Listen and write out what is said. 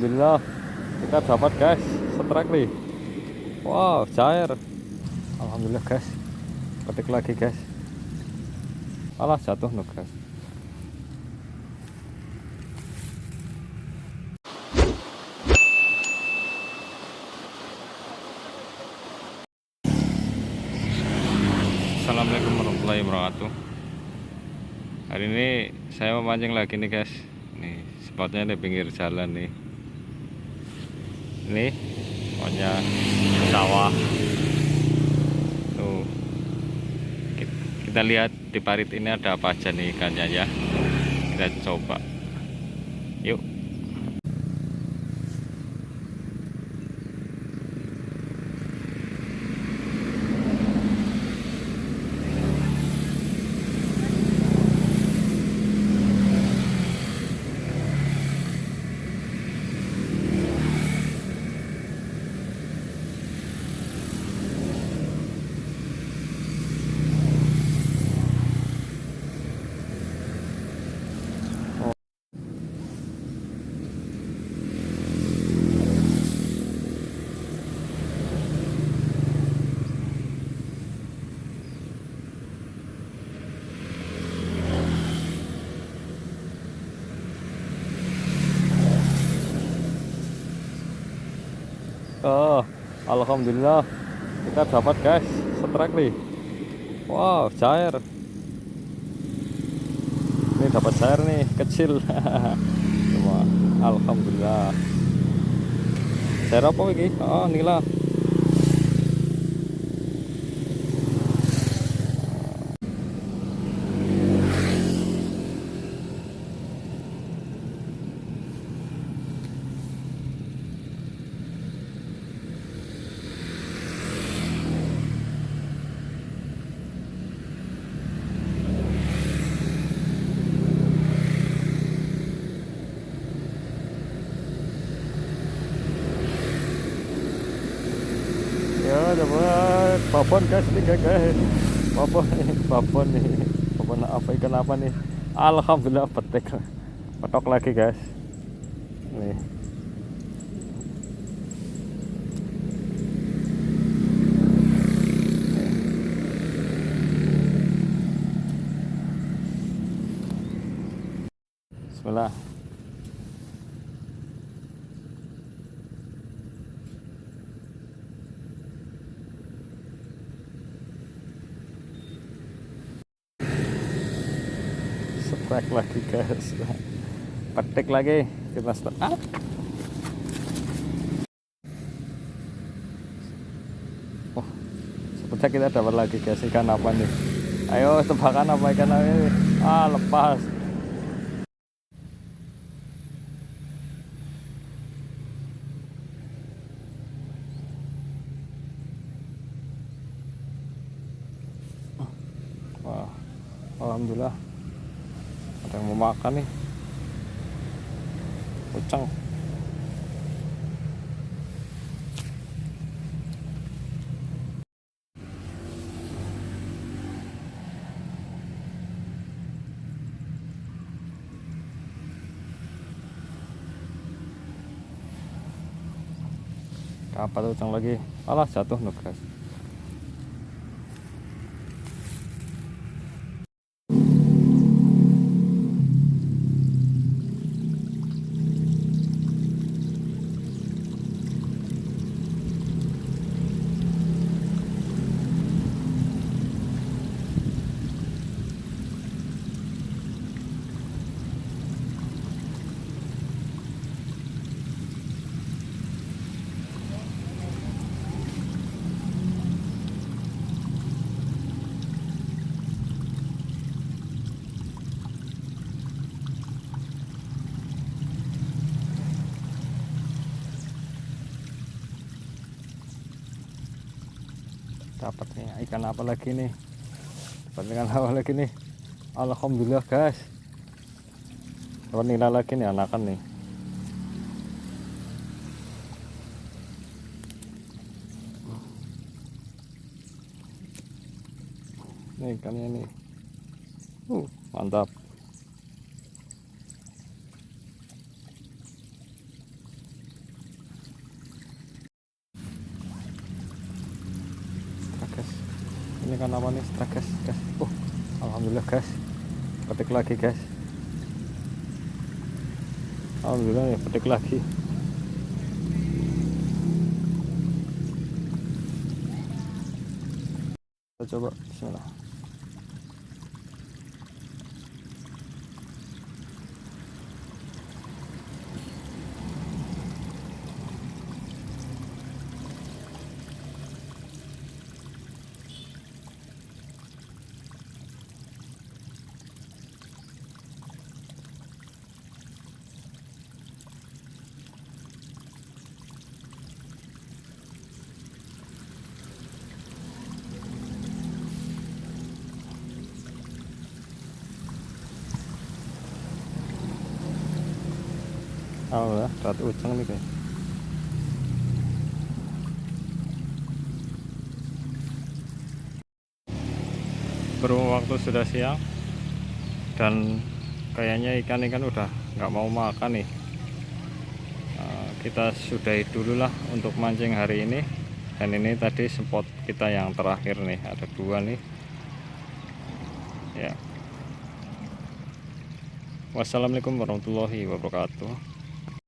Alhamdulillah kita dapat guys strike nih. Wow, cair. Alhamdulillah guys, petik lagi guys. Alah, jatuh no guys. Assalamualaikum warahmatullahi wabarakatuh. Hari ini saya memancing lagi nih guys. Nih spotnya di pinggir jalan nih. Ini pokoknya sawah. Tuh, kita lihat di parit ini ada apa aja nih ikannya ya. Kita coba. Yuk. Oh, alhamdulillah kita dapat guys strike nih. Wow, cair. Ini dapat cair nih, kecil. Cuma alhamdulillah. Cair apa ini? Oh, nila. Ya dapat babon guys nih guys. Babon nih. Babon apa, ikan apa nih? Alhamdulillah petik. Petok lagi guys. Nih. Bismillah. Strike lagi guys. Petik lagi. Kita start. Oh, sepertinya kita dapat lagi guys, ikan apa nih? Ayo tebakan apa ikan ini? Lepas. Wah, alhamdulillah ada yang mau makan nih. Ucang. Dapat ucang lagi. Alah, jatuh no guys. Dapat nih ikan apa lagi nih? Dapat ikan apa lagi nih? Alhamdulillah guys. Dapat nila lagi nih, anakan nih. Nih ikannya nih. Mantap. ikan apa nih? Strike guys, alhamdulillah guys, petik lagi guys. Alhamdulillah ya, petik lagi. Kita coba, bismillah. Alhamdulillah, ratu ujung nih guys. Berhubung waktu sudah siang dan kayaknya ikan-ikan udah nggak mau makan nih, kita sudahi dulu lah untuk mancing hari ini. Dan ini tadi spot kita yang terakhir nih, ada 2 nih ya. Wassalamualaikum warahmatullahi wabarakatuh.